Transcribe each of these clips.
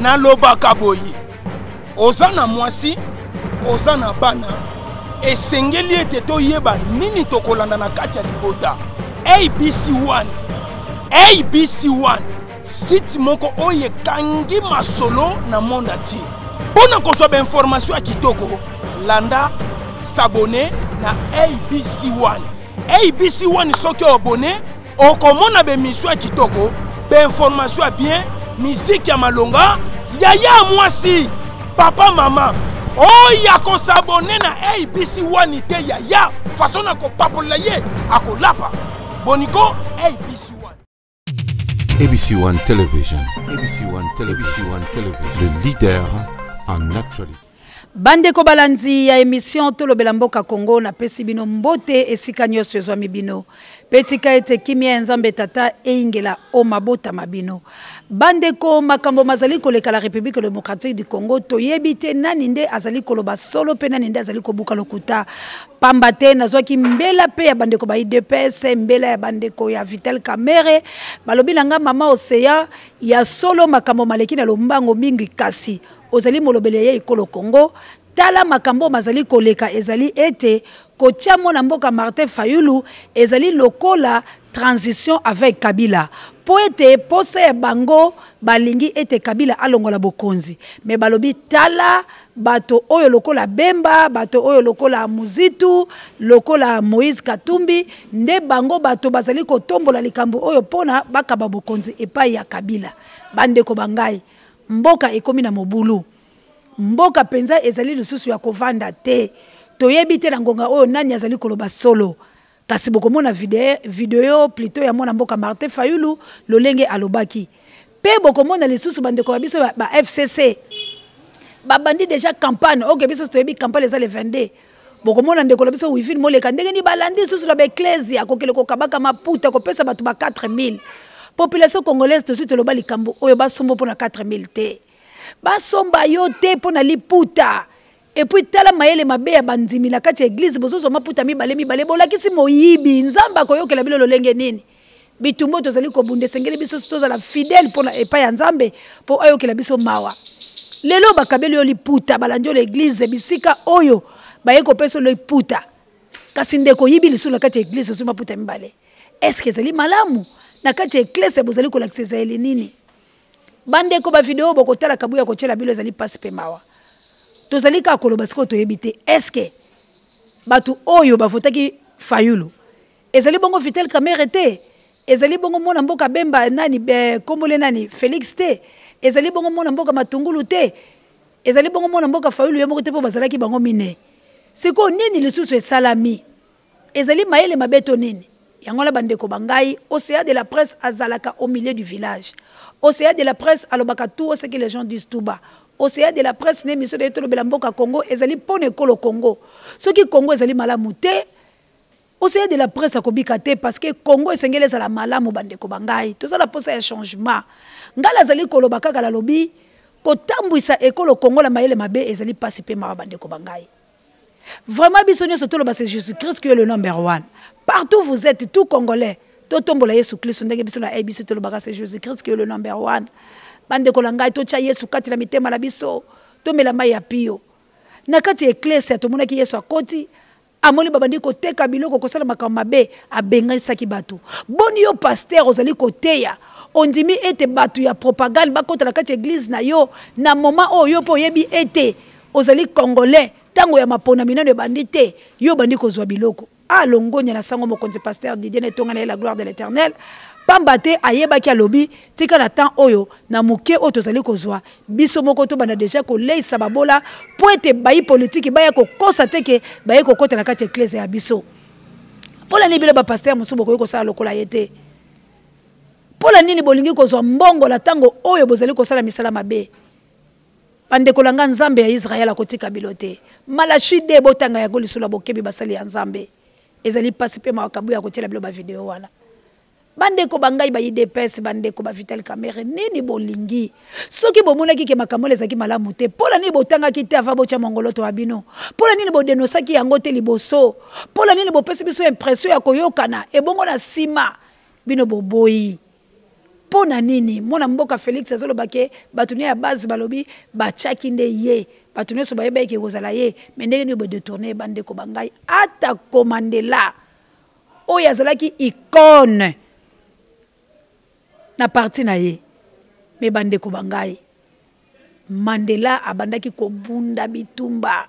nalobaka boye oza na mwasi oza na bana esengeli ete toyeba nini tokolanda na kati ya libota. ABC1 site moko oye kangi masolo na monde ati mpona kozwa bainformation ya kitoko landa s'abonner na ABC1. ABC1 soki abonné okomona bemission ya kitoko bainformation ya bien musique ya malonga yaya mwasi papa mama oya ko s'abonner na ABC1 te yaya façon na ko papola ye akolapa boniko ABC1. ABC1 Television. ABC1 Television. Le leader en actualité. Bande ko balandi ya émission Tolobela Mboka Congo na pesi bino mbote esika nyonso ezwami bino. Petika ete kimia nzambe tata eingela o mabota mabino. Bande ko makambo mazali koleka la République démocratique du Congo toyebite nani nde azali koloba solo pe nani nde azali kobuka lokuta pambate nazwaki mbela pe ya bande ko ba IDPS mbela ya bande ko ya Vital Kamerhe balobi nanga mama Oseya ya solo makambo maleki na lombango mingi kasi ozali molobele ye ikolo Congo tala makambo mazali koleka ezali ete kotia mona mboka Martin Fayulu ezali lokola transition avec Kabila po ete pose ya bango balingi ete Kabila alongola bokonzi me balobi tala bato oyo lokola Bemba bato oyo lokola Muzitu lokola Moïse Katumbi nde bango bato bazali kotombola likambo oyo pona bakaba bokonzi epai ya Kabila bande ko bangai mboka ekomi na mobulu mboka penza ezali lisusu ya kovanda te toyebi te na ngonga oyo nani azali koloba solo kasi bokomona video plutôt ya mwana mboka Martin Fayulu lolenge alobaki pe bokomona lisusu bandeko ya biso ba FCC babandi déjà campagne oke biso toyebi campagne za le 22 bokomona ndeko la biso wifi moleka ndenge ni balandi lisusu la ba ecclesia kokele kokabaka maputa kopesa bato ba 4000 population congolaise tosi toloba likambo oyo basombo pona 4000 te basomba yo te pona liputa et puis tala mayele mabe ya bandimi la kati église bozozo maputa mibale bolakisi moyibi nzamba koyokela bilo lolenge nini bitumbo tozali kobunde sengeli biso tozala fidèle pona epa ya nzambe po ayokela biso mawa lelo bakabeli yo liputa balandi l'église bisika oyo bayeko peso lo liputa kasi ndeko yibi lisu la kati église zo maputa mibale est-ce que zali malamu na kati église bozali kolakisa ezali nini bande ko ba video bokotala kabuya kochela bilo ezali passe pe mawa tozali ka koloba siko toyebite est-ce que batu oyo bafotaki Fayulu ezali bongo Vital Kamerhe te ezali bongo mona mboka Bemba nani komole nani Félix te ezali bongo mona mboka Matungulu te ezali bongo mona mboka Fayulu yemo te po bazalaki bango mine siko nini lisusu esalami ezali mayele mabeto nini yangola bandeko bangai Océan de la presse azalaka au milieu du village Océan de la presse alobaka tout ce que les gens disent tout bas Océan de la presse ne miso de Tolobela Mboka Congo ezali pone kolo Congo soki Congo ezali malamu te Océan de la presse akobika te parce que Congo esengele za la malamu bandeko bangai to za la posa ya changement ngala zali koloba kaka la lobi kotambwisa ekolo Congo la mayele mabe ezali pasi pe ma bandeko bangai vraiment bisonyo so toloba c'est Jésus-Christ qui est le number 1 partout vous êtes tout congolais to tombola Yesu Christ ndenge biso na ABC toloba c'est Jésus-Christ qui est le number 1 bande kolanga to cha Yesu kati la mitema la biso to mela mai ya pio na kati ecclesia to monaki Yesu akoti amoni babandi ko teka biloko ko sala makambo mabe abenga saki batu boni yo pasteur ozali koteya ondimi ete batu ya propagande bakota la kati église na yo na moment oyo po yebi ete ozali congolais tango ya mapona minano bandite yo bandi ko zwa biloko alongonya na sango mokonzi pasteur Didier Netonga na la gloire de l'Éternel pambate ayebaki alobi tika na temps oyo na muke oyo tozali kozwa biso moko to bana déjà koleisa babola po ete bayi politique baya kokosa teke baye kokota na kati église ya biso pola ni bila ba pasteur musubo ko sala lokola yete pola nini bolingi kozwa mbongo la tango oyo bozali kosala misala mabe bande kolanga nzambe ya Israël akotika bilote malachi de botanga ya golisula bokebi basali ya nzambe ezali pasipe makabu ya kotela bilo ba video wana bande ko bangai ba IDPS bande ko ba Vital Kamerhe nini bolingi soki bomonaki ke makamole zaki malamu te pola nini botanga ki te ava bocha mongoloto abino pola nini bodenosaki yango te liboso pola nini bopesi biso impression ya koyokana ebongo na sima bino boboyi pona nini mwana mboka Félix azolobake batuni ya base balobi bachaki nde ye batuni so bayeba ke kozala ye mais ndenge ni bo détourner bande ko bangai ata Mandela oyo azalaki icône na parti na ye mais bande ko bangai Mandela abandaki ko bunda bitumba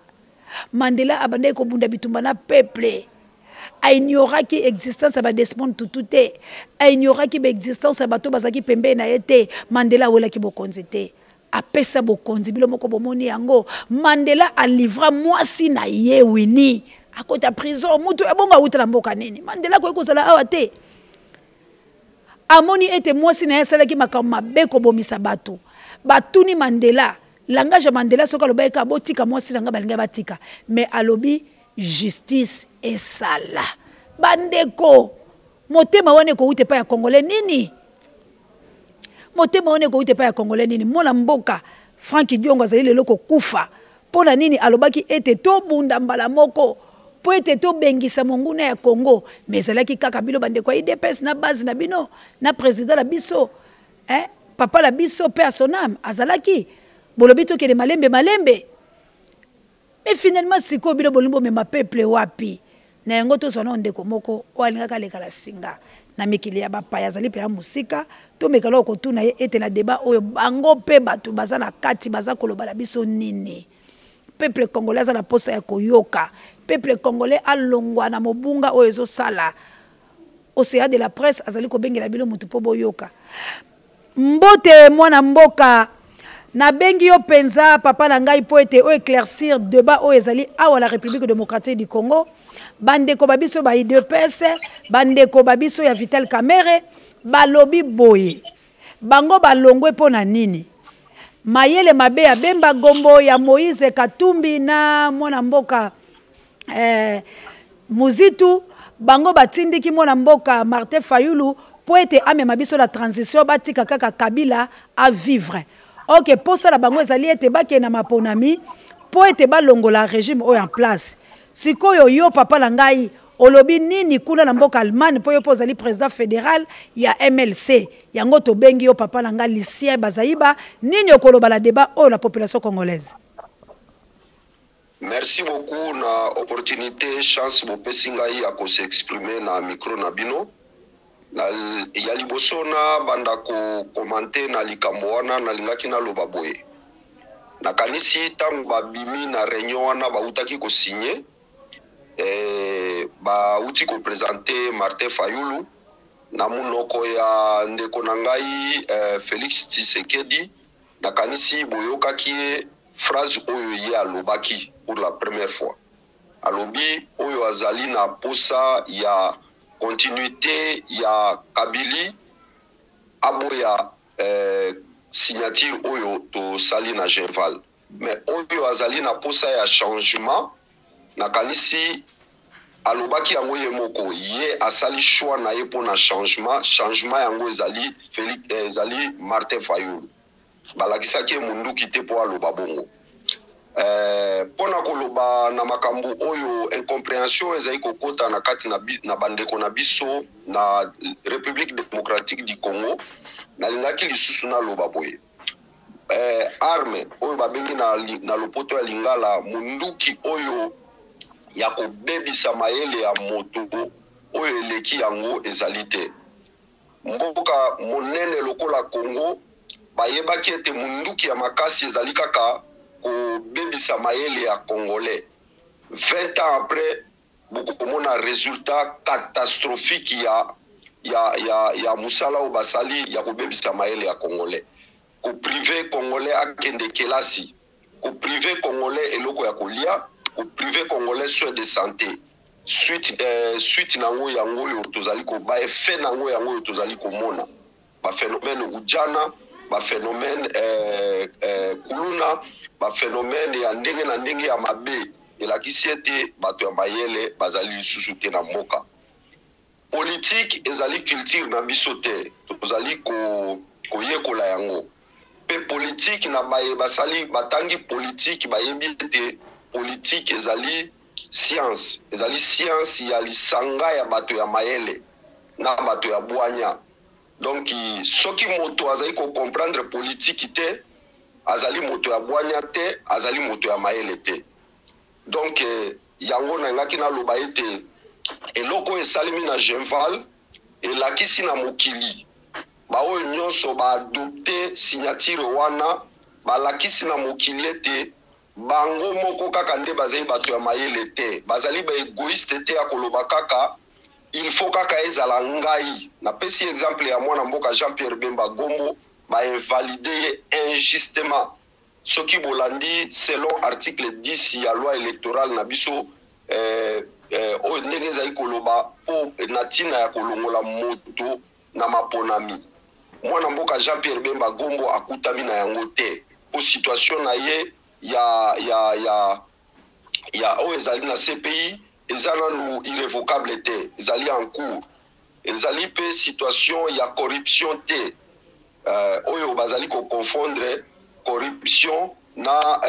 Mandela abandaki ko bunda bitumba na peuple ignoraki existence ba Desmond Tutu te ignoraki ba existence ba to bazaki pembe na yete Mandela welaki bokonzi te apesa bokonzi bilo moko bomoni yango Mandela a livra mwasi na ye wini akota prison mutu ebonga utala mboka nini Mandela ko ekozala awa te amoni ete mwasi na ye salaki makambo mabe ko bomisa bato batuni Mandela langage Mandela soka lobeka botika mwasi nanga balinga batika mais alobi justice esala bandeko motema wane ko ute pa ya congolais nini motema wane ko ute pa ya congolais nini mona mboka Frank Diongo azali lelo ko kufa pona nini alobaki ete to bunda mbala moko po ete to bengisa monguna ya Congo mais alaki kaka bilo bandeko IDPS na base na bino na président la biso papa la biso personnam azalaki bolobi to ke malembe mais finalement siko bilo bolimbo me ma peuple wapi na yango to sona ndeko moko oalinga kaleka la singa na mikili ya bapaya zali pe ya musika to mekalo ko tuna ye ete na débat oyo bango pe batu baza na kati baza koloba la biso nini peuple congolais na posa ya koyoka peuple congolais alongwa na mobunga oyo zo sala océan de la presse azali ko bengela bilo mutu po boyoka mbote mwana mboka na bengi yo penza papa na ngai po ete o éclaircir débat o ezali awa la République démocratique du Congo bandeko babiso ba IDPS bandeko babiso ya Vital Kamerhe balobi boye bango balongwe pona nini mayele mabe ya Bemba Gombo ya Moïse Katumbi na mwana mboka Muzitu bango batindiki mwana mboka Martin Fayulu po ete amema biso la transition batika kaka Kabila à vivre. Ok, pour ça la bango ezali ete bake na maponami po ete balongola régime oyo en place. Sikoyo yo papa na ngai olobi nini kuna na mboka Allemagne po yo pozali président fédéral ya MLC yango to bengi yo papa na ngai Lucien Bazaiba nini okoloba la débat oyo la population congolaise. Merci beaucoup na opportunité chance bo pesingai ya ko s'exprimer na micro na bino. Ya liboso na banda ko komante na likambo wana na lingaki na loba boye na kanisi tangu babimi na réunion wana bautaki ko signer bauti ko présenter Martin Fayulu na munoko ya ndeko na ngai Félix Tshisekedi na kanisi boyoka kie phrase oyo ye alobaki pour la première fois alobi oyo azali na posa ya continuité ya Kabili aboya signature oyo to sali na Genval mais oyo azali na posa ya changement na kanisi alobaki yango ye moko ye asali choix na ye pona changement yango ezali ezali Martin Fayulu balakisaki munduki te po aloba bongo pona koloba na makambo oyo incompréhension ezali kokota na kati na bandeko na biso na République démocratique du Congo na lingaki lisusu na loba boye arme oyo babengi na lopoto ya lingala munduki oyo ya kobebisa mayele ya moto oyo eleki yango ezali te mboka monene lokola Congo bayebaki ete munduki ya makasi ezali kaka kobebisa mayele ya Congolais 20 ans après beaucoup mona résultat catastrophique ya musala o basali ya kobebisa mayele ya Congolais ko privé Congolais akende kelasi ko privé Congolais eloko ya kolia ko privé Congolais soins de santé suite nango yango yo tozali ko ba effet nango yango yo tozali ko mona ba phénomène ujana ba phénomène kuluna ba phénomène ya ndenge na ndenge ya mabe elakisi ete bato ya mayele bazali lisusu te na mboka politique ezali culture na biso te tozali koyekola yango pe politique na baye basali batangi politique bayebi ete politique ezali science ya lisanga ya bato ya mayele na bato ya bwanya Donc soki moto azali ko comprendre politique te azali moto ya bwanya te azali moto ya mayele te. Donc yango na ngaki na loba ete eloko esalemi na Genval elakisi na mokili ba oyo nyonso ba adopter signature wana balakisi na mokili ete bango moko kaka nde bazali bato ya mayele te bazali ba egoïste te ya koloba kaka il faut kaka ezala ngai. Na pesi exemple ya mwana mboka Jean-Pierre Bemba Gombo ba invalider injustement soki bolandi selon article 10 ya loi électorale na biso o ndenge ezali koloba po natina ya kolongola moto na maponami. Mwana mboka Jean-Pierre Bemba Gombo akutami na yango te po situation na ye ya o ezali na CPI ezala nu irrévocable te ezali en cours ezali pe situation ya corruption te oyo bazali ko confondre corruption na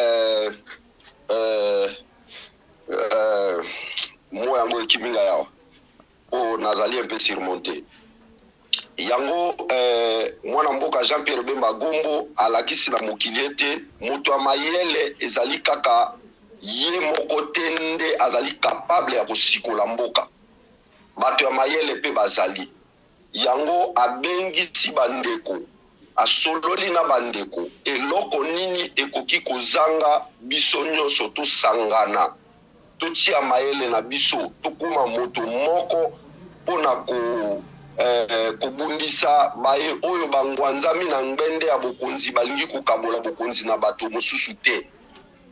mo yango ekiminga yao o nazali un peu surmonté yango mwana mboka Jean-Pierre Bemba Gombo alakisi na mokili ete moto ya mayele ezali kaka ye moko te nde azali capable ya kosikola mboka bato ya mayele pe bazali yango abengisi bandeko asololi na bandeko eloko nini ekoki kozanga biso nyonso tosangana totia mayele na biso tokuma moto moko pona kobundisa baye oyo bangwanzami na ngbende ya bokonzi balingi kokabola bokonzi na bato mosusu te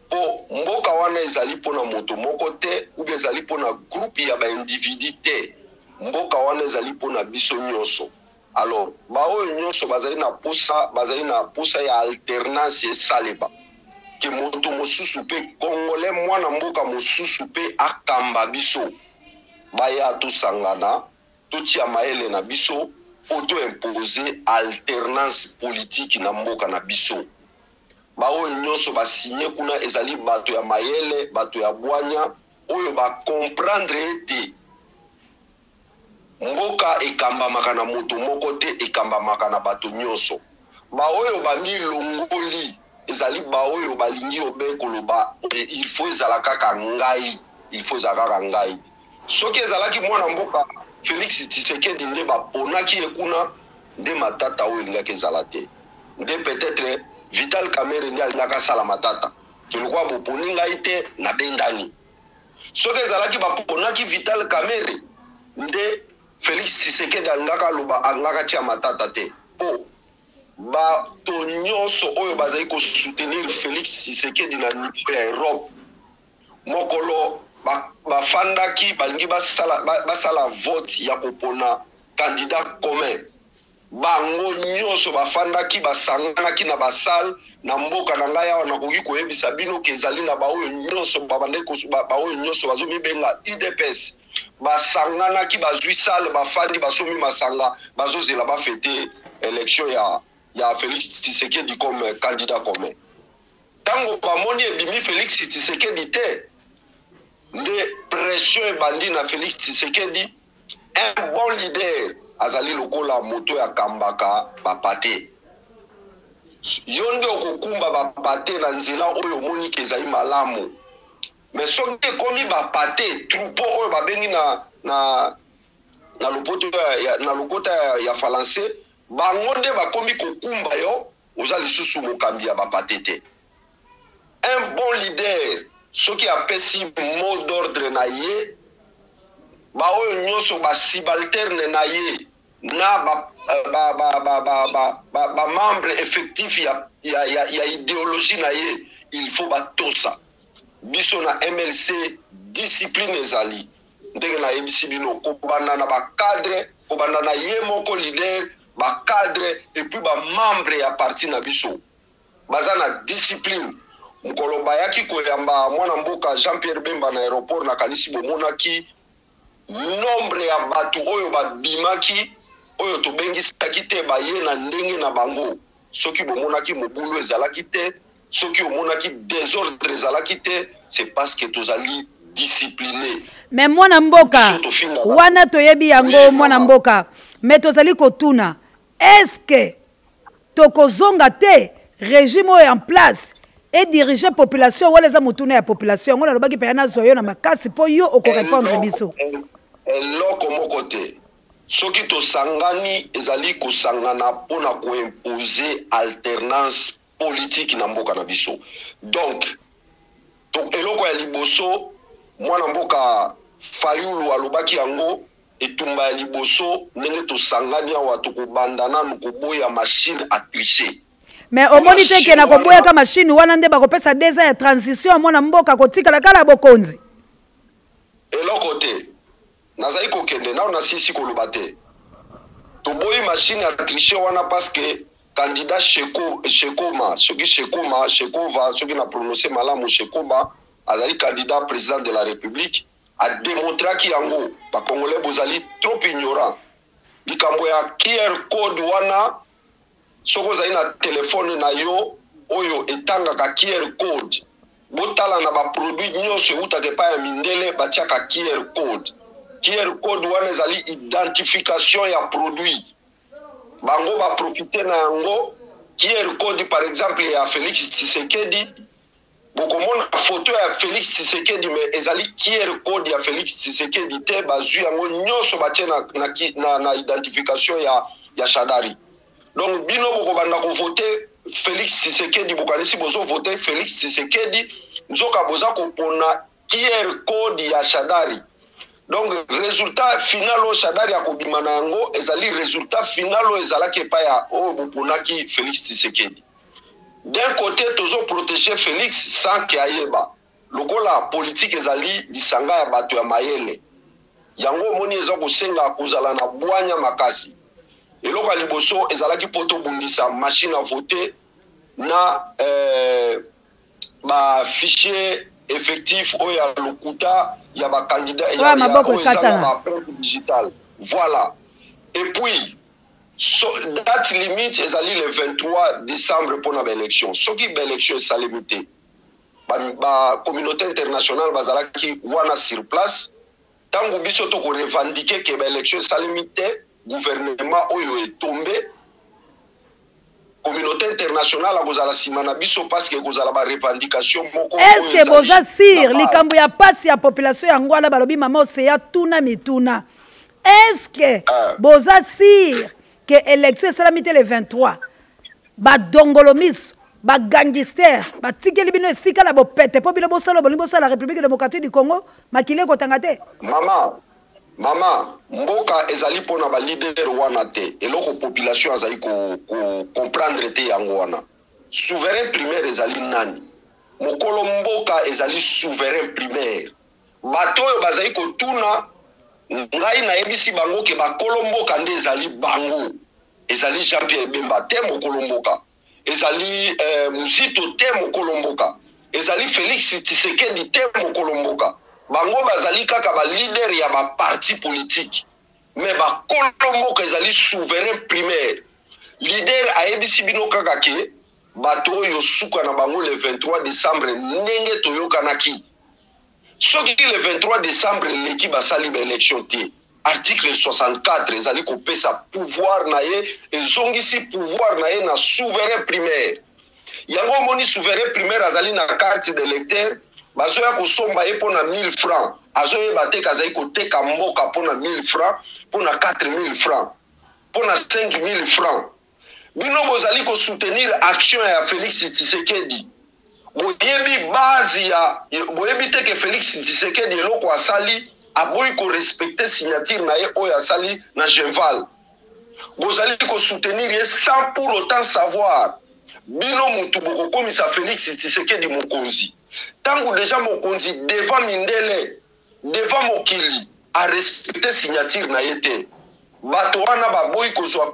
po mboka wana ezali pona moto moko te ube ezali pona groupe ya ba individu te mboka wana ezali pona biso nyonso. Alors baoyo nyonso bazali na posa ya alternance esaleba ke moto mosusu pe congolais mwana mboka mosusu pe akamba biso baya tosangana totia mayele na biso auto imposer alternance politique na mboka na biso. Baoyo nyonso basigné kuna ezali bato ya mayele bato ya bwanya oyo ba comprendre ete mboka ekambamaka na moto moko te ekambamaka na bato nyonso. Baoyo bamilongoli ezali baoyo balingi obe koloba il faut ezala kaka ngai il faut ezala kaka ngai soki ezalaki mwana mboka Félix Tshisekedi nde baponaki ekuna nde matata oyo elingaki ezala te nde peut-être Vital Kamerhe nde alingaka sala matata kilokwa boponi ngai te na bendani soki ezalaki baponaki Vital Kamerhe nde Félix Tshisekedi alingaka loba angaka tia matata te po bato nyonso oyo bazali ko soutenir Félix Tshisekedi na niveau ya Europe mokolo bafandaki balingi basala vote ya kopona candidat commun bango nyonso bafandaki basanganaki na basal na mboka na ngai awa nakoki koyebisa bino ke ezali na baoyo nyonso baoyo nyonso bazomibenga UDPS basanganaki bazwi sale bafandi basomi masanga bazozela bafete élection ya Félix Tshisekedi comme candidat commun. Tango bamoni ebimi Félix Tshisekedi te nde pression ebandi na Félix Tshisekedi un bon leader azali lokola moto ya kambaka bapate yonde okokumba bapate na nzela oyo moni kezali malamu mais soki ekomi bapate troupeau oyo babengi na lokota ya français bango nde bakomi kokumba yo oza lisusu mokambi ya bapate te. Un bon leader soki apesi mot d'ordre na ye baoyo nyonso basibalterne na ye na membre effectif ya idéologie na ye il faut batosa biso na MLC discipline ezali ndenge na yebisi bino kobanda na bacadre kobanda na ye moko leader bacadre et puis bamembre ya parti na biso baza na discipline mokolo bayaki koyamba mwana mboka Jean-Pierre Bemba na aéroport na kanisi bomonaki nombre ya bato oyo babimaki oyo tobengisaki te baye na ndenge na bango soki bomonaki mobulu ezalaki te soki omonaki désordre ezalaki te c'est parce que tozali discipliné. Mais mwana mboka wana toyebi yango mwana mboka mais tozali kotuna est-ce que tokozonga te régime oyo en place et diriger population wala za mutuna ya population ngona lobaki pe na zoyo na makasi po yo okorépondre biso eloko moko te soki tosangani ezali kosangana mpona koimposer alternance politique na mboka na biso donc eloko ya liboso mwana mboka Fayulu alobaki yango etumba ya liboso ndenge tosangani awa tokobanda nanu koboya machine à tricher. Mais omoni te ke na koboya ka machine wana nde bakopesa 2 ans ya transition mwana mboka kotikala kala bokonzi. Eloko te nazali kokende na ona sisi koloba te toboyi machine à tricher wana parce que candidat Shekoma soki na prononcer malamu Shekoba azali candidat président de la République a démontré ki yango ba congolais bozali trop ignorant likambo ya QR code wana soko zali na telefone na yo oyo etanga ka QR code botala na ba produit nyonso utake pa ya mindele batiaka QR code wana ezali identification ya produit bango ba profiter na yango QR code par exemple ya Félix Tshisekedi bokomona photo ya Félix Tshisekedi mais ezali QR code ya Félix Tshisekedi te bazu yango nyonso batie na identification ya Shadari. Donc bino bokobanda ko voter Félix Tshisekedi bokanisi bozo voter Félix Tshisekedi nzoka boza kopona QR code ya Shadari. Donc résultat final au Shadari akobima na yango ezali résultat final o ezalaki pa ya o boponaki Félix Tshisekedi. D'un côté, tozo protéger Félix sans que ayeba. Lokola politique ezali disanga ya bato ya mayele. Yango moni eza kosenga kozala na bwanya makasi. Eloko liboso ezalaki poto bundisa machine à voter na ba fichier effectif o ya lokuta ya ba candidat ya ba digital. Voilà. Et puis date limite ezali le 23 décembre pour l'élection. Ce qui est l'élection est limité. La communauté internationale bazalaki wana sur place. Tango biso to ko revendiquer que l'élection est limité, gouvernement oyo est tombé. Communauté internationale a kozala simana biso parce que kozala ba revendication moko. Est-ce que boza sir likambo ya pasi ya population ya ngwala balobi mama oseya tuna mituna. Est-ce que boza sir que l'élection est le 23, ba dongolomis, ba gangster, ba tikeli bino esika la bo pete, po bino bosala la République démocratique du Congo, makile ko tangate. Mama, mboka ezali pona ba leader wana te, eloko population azali ko comprendre te yango wana. Souverain primaire ezali nani? Mokolo mboka ezali souverain primaire. Bato yo bazali ko tuna ngai na ebisi bango ke ba kolomboka nde ezali bango ezali Jean-Pierre Bemba te mokolomboka ezali Muzito te mokolomboka ezali Félix Tshisekedi te mokolomboka bango bazali kaka ba leader ya ba parti politique mais ba kolomboka ezali souverain primaire leader a ebisi bino kaka ke bato yo suka na bango le 23 décembre ndenge toyokanaki. Ce qui est le 23 décembre, l'équipe a sali l'élection T. Article 64, ils allaient couper sa pouvoir naïe, ils ont ici pouvoir naïe na souverain primaire. Yango moni souverain primaire azali na carte d'électeur, bazoya ko somba e pona 1000 francs. Azoye bate kazai ko teka mboka pona 1000 francs, pona 4000 francs, pona 5000 francs. Bino bozali ko soutenir action ya Félix Tshisekedi. Boyebi base ya boyebi te que Félix Tshisekedi eloko asali aboyi ko respecter signature na ye oyo asali na Genval. Bozali ko soutenir ye sans pour autant savoir bino mutu boko komisa Félix Tshisekedi mokonzi. Tango déjà mokonzi devant mindele devant mokili a respecter signature na ye te. Bato wana baboyi ko zwa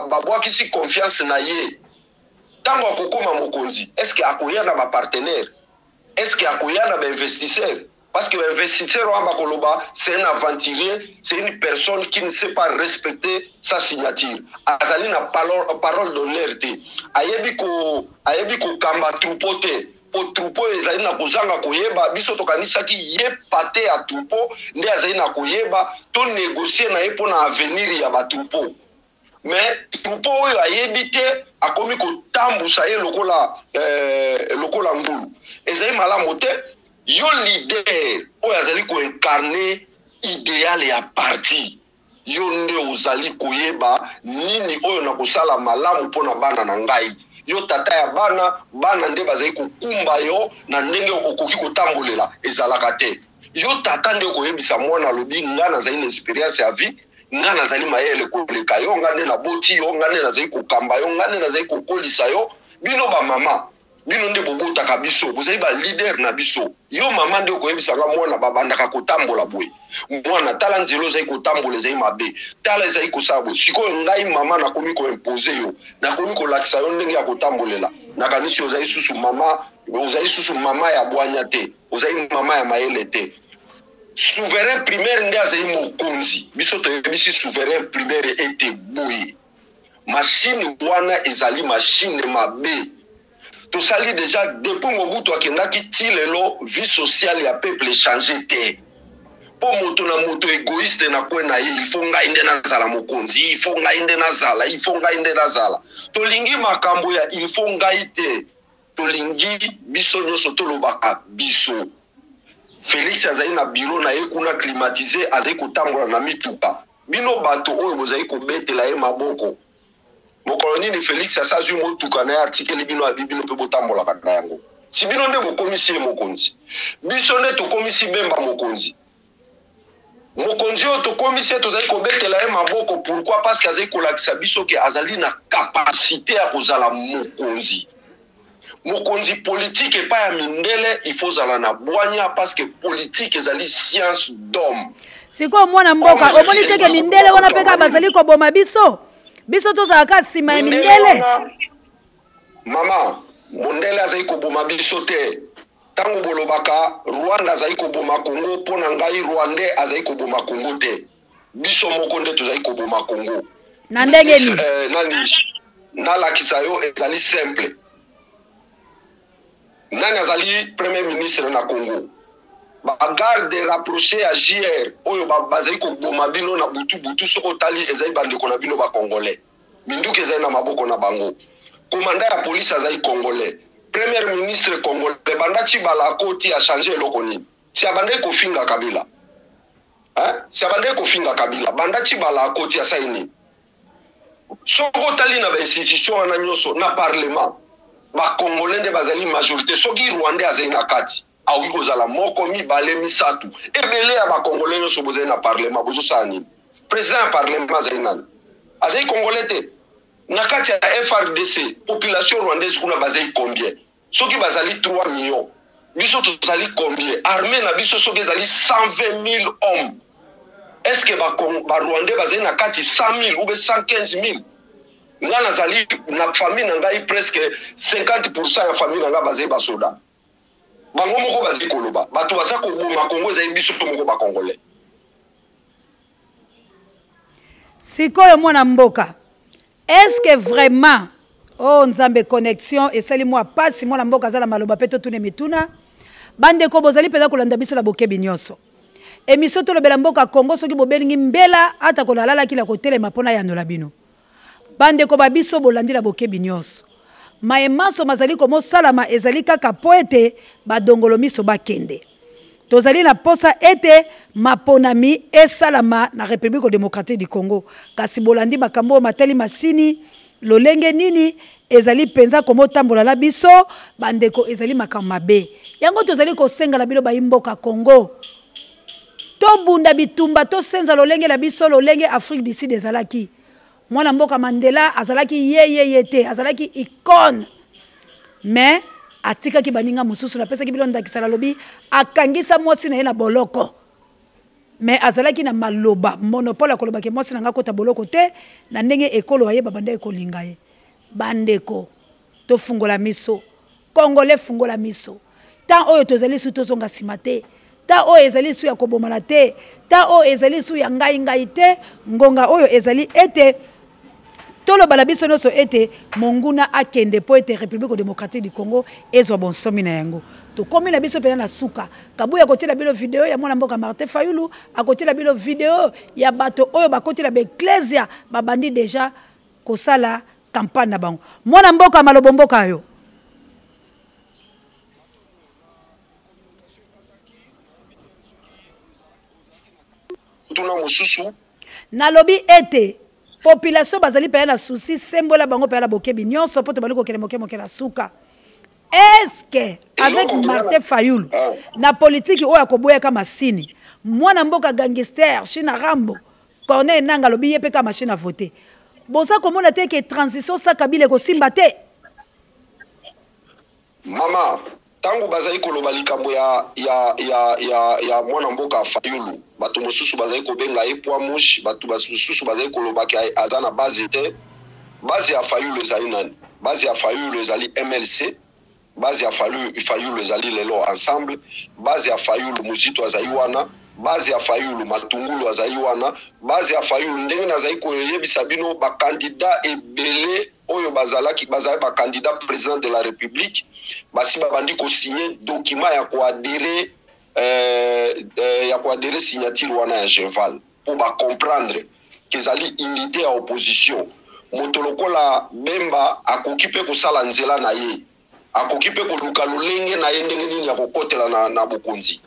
babwakisi confiance na ye. Tango akokoma mokonzi, est-ce que akoya na ba partenaire? Est-ce que akoya na ba investisseur? Parce que l'investisseur Wamba Koloba, c'est un aventurier, c'est une personne qui ne sait pas respecter sa signature. Azali na parole d'honneur te. Ayebi ko kamba troupeau te. Po troupeau ezali na kozanga koyeba biso tokanisa ki ye pate a troupeau nde azali na koyeba to négocier na ye pona avenir ya ba troupeau. mais troupeau oyo ayebi te akomi kotambusa ye lokola ngulu ezali malamu te. Yo leader oyo azali koincarne idéal ya parti, yo nde ozali koyeba nini oyo na kosala malamu mpona bana na ngai. Yo tata ya bana nde bazali kokumba yo na ndenge okoki kotambolela ezalaka te. Yo tata nde koyebisa mwana lobi nga nazali na experience ya vie, nga nazali mayele koleka yo, nga nde naboti yo, nga nde nazali kokamba yo, nga nde nazali kokolisa yo. Bino ba mama, bino nde bobotaka biso, bozali ba leader na biso. Yo mama nde koyebisa nga mwana babandaka kotambola boye. Mwana tala nzelo ezali kotambola ezali mabe, tala ezali kosala boye. Sikoyo ngai mama nakomi koimpose yo, nakomi kolakisa yo ndenge ya kotambolela. Nakanisi ozali susu mama ya bwanya te, ozali mama ya mayele te. Souverain primaire nde azali mokonzi. Biso toyebisi souverain primaire ete boye. Machine wana ezali machine mabe. Tosali déjà depuis Mobutu akendaki ti lelo vie sociale ya peuple changer te. Po moto na moto égoïste na kwena ye, il faut ngai nde nazala mokonzi, il faut ngai nde nazala, il faut ngai nde nazala. Tolingi makambo ya il faut ngai te. Tolingi biso nyonso tolobaka biso. Félix azali na bureau na ye kuna climatisé azali kotambola na mituka. Bino bato oyo bozali kobetela ye maboko. Mokolo nini Félix asazwi motuka na ye atikeli bino abibino mpe botambolaka na yango. Si bino nde bokomisi ye mokonzi, biso nde tokomisi Bemba mokonzi. Mokonzi oyo tokomisi ye tozali kobetela ye maboko. Pourquoi? Parce que azali kolakisa biso ke azali na kapasité ya kozala mokonzi. Mokonzi politique et pas ya mindele, il faut zala na bwanya parce que politique ezali science d'homme. Siko mwana mboka omoni teke mindele wana peka bazali ko boma biso. Biso tozala ka sima ya mindele. Mama, mondele azali ko boma biso te. Tango bolobaka Rwanda azali ko boma Congo, pona ngai Rwandais azali ko boma Congo te. Biso mokonde tozali ko boma Congo. Na ndenge ni? Na lakisa yo ezali simple. Nani azali premier ministre na Congo? Bagarde rapproché à JR oyo bazali ko boma bino na butu soko tali ezali bandeko na bino ba congolais. Minduke ezali na maboko na bango. Commandant ya police azali congolais. Premier ministre congolais banda Chibala koti a changer lokoni. Si abande ko finga Kabila. Si abande ko finga Kabila banda Chibala koti a saini. Soko tali na ba institution na nyoso na parlement. Ba congolais nde bazali majorité soki Rwandais azali na kati awi kozala moko mibale misatu ebele ya ba congolais nyoso bozali na parlement bozosala nini? Président ya parlement azali nani? Azali congolais te. Na kati ya FRDC population rwandaise kuna bazali combien? Soki bazali 3 millions biso tozali combien? Armée na biso soki ezali 120 000 hommes, est-ce que ba Rwandais bazali na kati 100 000 ou 115 000? Nga nazali na famille na ngai presque 50% ya famille na nga bazali basoda. Bango moko bazali koloba. Bato baza koboma Congo ezali biso to moko ba congolais. Sikoyo mwana mboka. Est-ce que vraiment nzambe connexion esali mwa pasi mwana mboka azala maloba peto tune mituna? Bande ko bozali peza kolanda biso la bokebi nyonso. Émission tolobela mboka Congo soki bobelingi mbela ata kolalala kila kotelema pona yandola bino. Bande ko babiso bolandi la bokebi nyonso. Maemaso mazali komo salama ezali kaka poete badongolo miso bakende. Tozali na posa ete maponami esalama na République démocratique du Congo. Kasi bolandi makambo mateli masini lolenge nini ezali penza komo tambola la biso bandeko ezali makamabe. Yango tozali ko senga la bilo baimboka Congo. To bunda bitumba to senza lolenge la biso lolenge Afrique du Sud ezalaki. Mwana mboka Mandela azalaki yete azalaki icône. Mais atika ki baninga mususu na pesa ki bilonda kisala lobi akangisa mosi na yena boloko. Mais azalaki na maloba monopole koloba ke mosi na ngakota boloko te na ndenge ekolo aye babanda ekolinga ye. Bandeko to fungola miso. Congolais fungola miso. Tant oyo tozali su tozonga simate. Ta oyo ezali su ya kobomana te. Ta oyo ezali su ya ngai te. Ngonga oyo ezali ete tolo balabiso noso ete monguna akende po ete République démocratique du Congo ezwa bonsomi na yango. To komi na biso pena na suka. Kabuya kotela bilo video ya mwana mboka Martin Fayulu, akotela bilo video ya bato oyo bakotela be ecclesia babandi déjà kosala campagne na bango mwana mboka malobo mboka yo tuna mususu nalobi ete population bazali paya na souci sembola bango paya na bokebi nyonso po to bali kokele moke na suka est-ce que avec Martin Fayulu na politique oyo akoboya kama masini mwana mboka gangster China Rambo Corneille Nanga lobi yepe kama machine à voter boza komona te ke transition sa kabile ko simba te mama tangu bazali koloba likambo ya mwana mboka Fayulu bato mosusu bazali kobenga epwa mushi bato mosusu bazali koloba ki azana base te base ya Fayulu ezali nani base ya Fayulu ezali MLC base ya Fayulu ezali lelo ensemble base ya Fayulu muzito azali wana base ya Fayulu matungulu azali wana base ya Fayulu ndenge nazali koyebisa bino ba candidat ebele oyo bazali ba candidat président de la République basi babandi ko signer document ya koadere signature wana ya Genval pour ba comprendre kezali unité ya opposition moto lokola Bemba akoki pe kosala nzela na ye akoki pe koluka lolenge na ye ndenge nini ya kokotela na bokonzi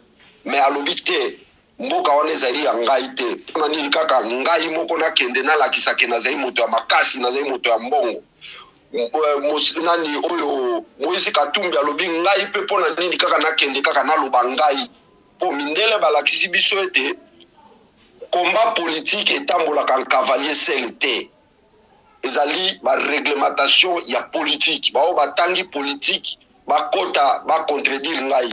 mais alobi te mboka wana ezali ya ngai te mpona nini kaka ngai moko nakende nalakisake nazali moto ya makasi nazali moto ya mbongo nani oyo Moïse Katumbi alobi ngai pe mpona nini kaka nakende kaka naloba ngai po mindele balakisi biso ete combat politique etambolaka en cavalier seul te ezali ba réglementation ya politique bao batangi politique bakota ba contredire ngai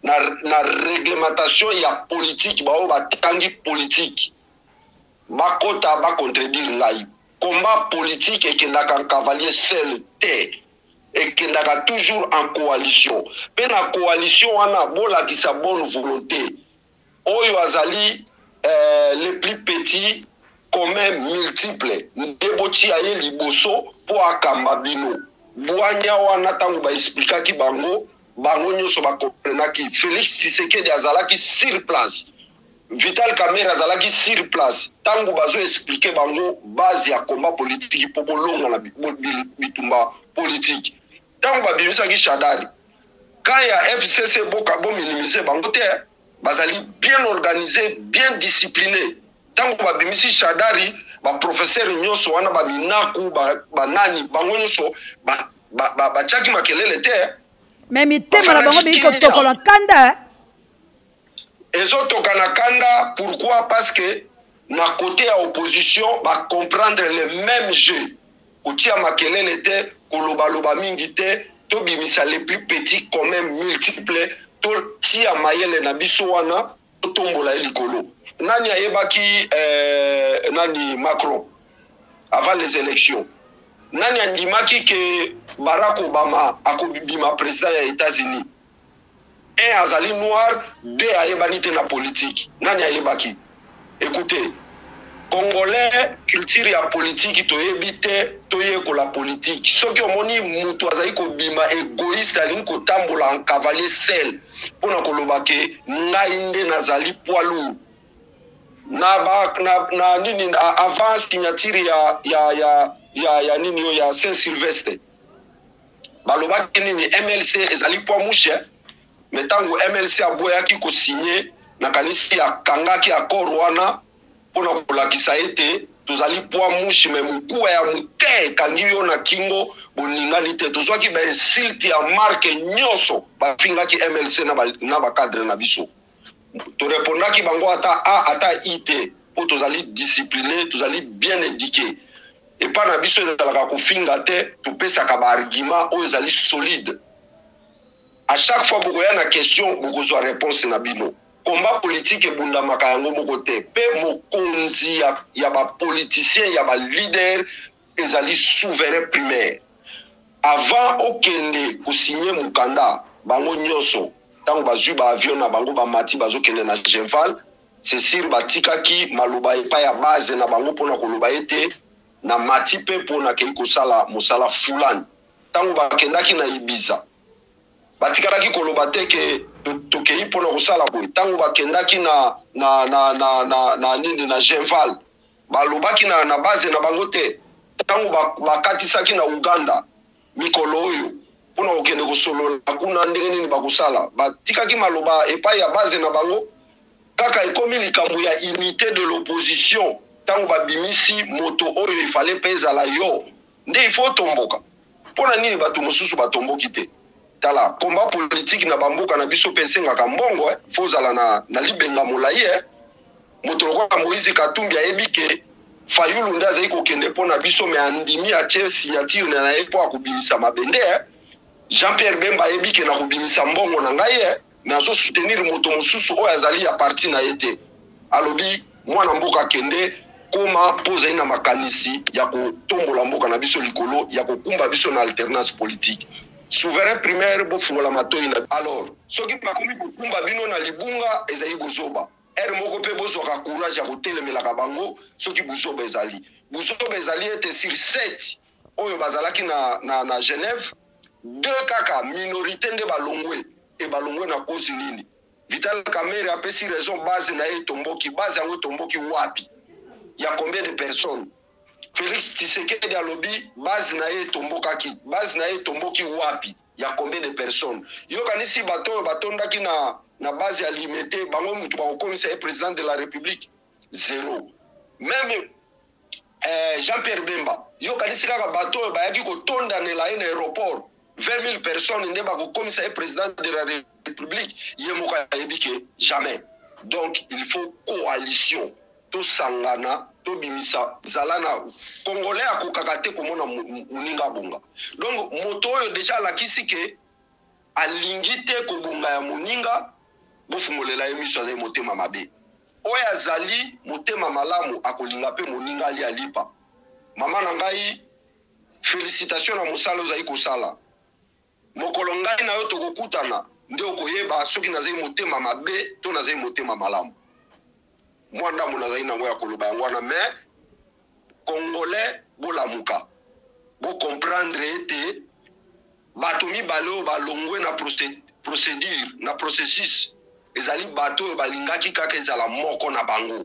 na réglementation ya politique bao batangi politique bakota ba contredire ngai combat politique ekendaka en cavalier seul te ekendaka toujours en coalition pe na coalition wana bolakisa bonne volonté oyo azali les plus petits commun multiple ndeboti aye liboso po akamba bino bwanya wana tangu ba explikaki bango nyonso bakomprenaki Félix Tshisekedi azalaki sur place Vital Kamerhe azalaki sur place tangu bazo expliquer bango base ya combat politique po bolonga na bitumba politique tangu babimisaki Shadari kaya FCC boka bo minimiser bango te bazali bien organisé bien discipliné tangu babimisi Shadari ba professeur nyonso wana ba minaku ba nani bango nyonso ba chaki makelele te mais mitema na bango biko tokola kanda ezotoka na kanda pourquoi parce que na côté ya opposition ba comprendre le même jeu kotia makelele te koloba mingi te to bimisa les plus petits quand même multiple to tia mayele na biso wana to tombola likolo nani ayebaki nani Macron avant les élections nani andimaki que Barack Obama akobima président ya États-Unis un azali noir deux ayebani te na politique nani ayebaki écoutez Congolais culture ya politique toyebi te toyekola politique soki omoni mutu azali kobima égoïste alingi kotambola en cavalier seul mpona koloba ke ngai nde nazali poids lourd na nini avant signature ya nini yo ya Saint-Sylvestre balobaki nini MLC ezali poids mouche mais tango MLC aboyaki kosigné nakanisi akangaki accord wana mpona kolakisa ete tozali poids mouche me mokuwa ya moke ekangi yo na kingo boningani te tozwaki bainsulte ya marke nyonso bafingaki MLC na bacadre na biso torepondaki bango ata A ata I te mpo tozali discipliné tozali bien éduqué epa na biso ezalaka kofinga te topesaka baargument oyo ezali solide à chaque fois bokoya na question bokozwa réponse na bino combat politique ebundamaka yango moko te pe mokonzi ya bapoliticien ya balider ezali souverain primaire avant okende kosigner mokanda bango nyonso ntango bazwi baavion na bango bamati bazokende na Genval c'est sûr batikaki maloba epai ya base na bango mpona koloba ete na mati mpe mpona kei kosala mosala fulani ntango bakendaki na Ibiza batikalaki koloba te ke tokei mpona kosala boye ntango bakendaki na nini na Genval balobaki na base na bango te tango bakatisaki na Uganda mikolo oyo pona okende kosolola kuna ndenge nini bakusala batikaki maloba epai ya base na bango kaka ekomi likambo ya unité de l'opposition tango babimisi moto oyo ifale peza la yo nde ifo tomboka pona nini bato mosusu batomboki te tala combat politique na bamboka na biso pesengaka mbongo fozala na libenga molai moto lokola Moïse Katumbi ayebi ke Fayulu nde azali kokende mpona biso me andimi atie signature na ye mpo akobimisa mabende Jean-Pierre Bemba ayebi ke na kobimisa mbongo na ngai me azosoutenir moto mosusu oyo azali ya parti na ye te alobi mwana mboka akende koma mpo ozali na makanisi ya kotombola mboka na biso likolo ya kokumba biso na alternance politique souverain primaire bofungola matoi na alors soki bakomi kokumba bino na libunga ezali bozoba moko pe bozwaka courage ya kotelemelaka bango soki buzoba ezali ete sur 7 oyo bazalaki na Genève 2 kaka minorité nde balongwe e balongwe na cause nini Vital Kamerhe apesi raison base na ye tomboki base yango tomboki wapi ya combien de personnes Félix Tshisekedi alobi base na ye tombokaki base na ye tomboki wapi ya combien de personnes yo kanisi bato batondaki na base alimité bango mutu bakokomisa ye président de la République zéro même Jean-Pierre Bemba yo kanisi kaka bato bayaki kotondanela ye na aéroport 20 000 personnes nde bakokomisa ye président de la République ye moko ayebi ke jamais donc il faut coalition to sangana to bimisa zalana congolais akokaka te komona muninga bonga donc moto oyo déjà lakisi ke alingi te kobonga ya muninga bofungolela ye miso azali motema mabe oyo azali motema malamu akolinga pe muninga ali alipa mama na ngai félicitations na mosala ozali kosala mokolo ngai na yo tokokutana nde okoyeba soki nazali motema mabe to nazali motema malamu mwanda mo nazali nango ya koloba yango wana mais congolais bolamuka bo comprendre ete bato mibale oyo balongwe na procédure na processus ezali bato oyo balingaki kaka ezala moko na bango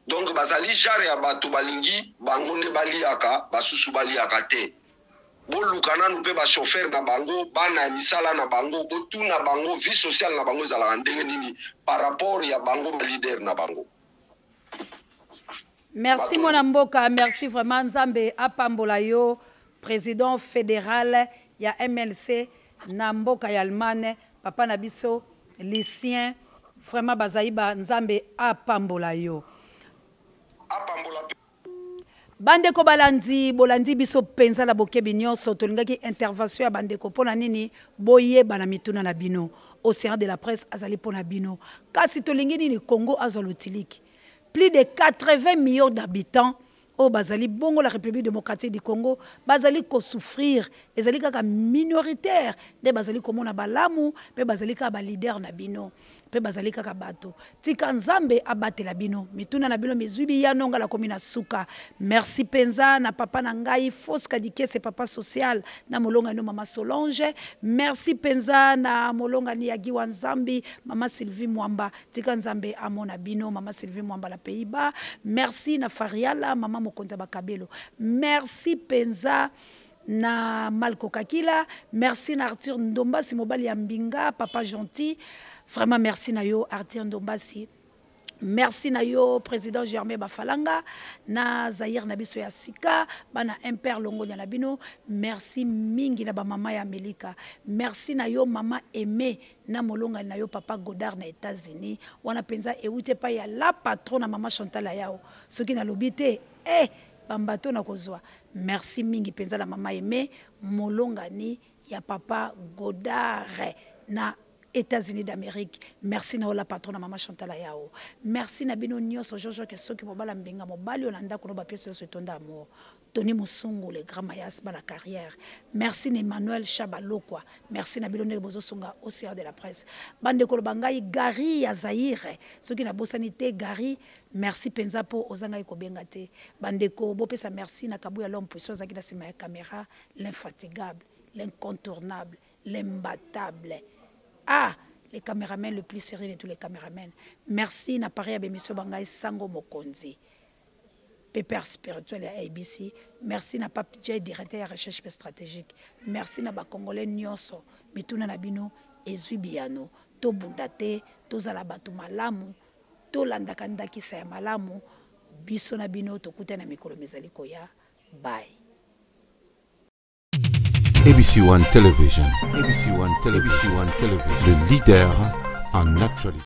donc bazali genre ya bato balingi bango nde baliaka basusu baliaka te boluka nanu mpe bachauffeur na bango bana ya misala na bango botuna bango vie sociale na bango ezalaka ndenge nini par rapport ya bango balider na bango. Merci mon amboka, merci vraiment Nzambe apambola yo président fédéral ya MLC na mboka ya Allemagne papa na biso Lucien vraiment bazaiba Nzambe apambola yo apambola bandeko balandi bolandi biso penza la bokebi nyonso tolingaki intervention ya bandeko pona nini boyeba na mituna na bino Océan de la presse azali pona bino kasi tolingi nini Congo azolotiliki plus de 80 millions d'habitants au Bazali Bongo, la République démocratique du Congo, Bazali ko souffrir, ezali kaka minoritaire, de Bazali komona balamu, pe Bazali kaka leader na bino, pe Bazali kaka bato. Tika Nzambe abate la bino, mituna na bino mizubi ya nonga la komina suka. Merci Penza na papa na ngai, Fos Kadike c'est papa social na molonga no mama Solange. Merci Penza na molonga ni Yagiwa Nzambi, mama Sylvie Mwamba, tika Nzambe amona bino, mama Sylvie Mwamba la Pays-Bas. Merci na Fariala, mama Mokonza Bakabelo. Merci Penza na Malko Kakila. Merci na Arthur Ndombasi Mobali Ambinga, papa gentil. Vraiment merci na yo Arthur Ndombasi. Merci na yo président Germain Bafalanga na Zahir Nabiso ya Sika bana Imper Longo na bino. Merci mingi na ba mama ya Melika. Merci na yo mama Aimé na molonga na yo papa Godard na États-Unis. Wana penza ewute pa ya la patron na mama Chantal yao. Soki na lobité bambato na kozwa. Merci mingi penza la mama Aimé molonga ni ya papa Godard na États-Unis d'Amérique. Merci na la patronne maman Chantal Yao. Merci na bino nyonso Jojo ke soki mobala mbenga mobali olanda ko ba pièce so tonda amour. Tony Musungu le grand mayas ba la carrière. Merci na Emmanuel Chabalokwa. Merci na bino ne bozo sunga Océan de la presse. Bande ko bangai Gary ya Zaire. Soki na bosanité Gary, merci penza po ozanga ko benga te. Bande ko bo pesa merci na kabu ya l'homme puissant zaki na sima ya caméra, l'infatigable, l'incontournable, l'imbattable. Ah, les caméramans le plus sérieux de tous les caméramans. Merci na pareil à Bémission Bangaï Sango Mokonzi. pépère spirituel à ABC. Merci na Pape J, directeur de recherche stratégique. Merci na ba Congolais nyonso. Mituna na bino ezubiano. To bundate, to zalabatu malamu, to landaka ndakisa ya malamu. Biso na bino to kuta na mikolo mezaliko ya. Bye. ABC One Television. ABC One Television. Le leader en actualité.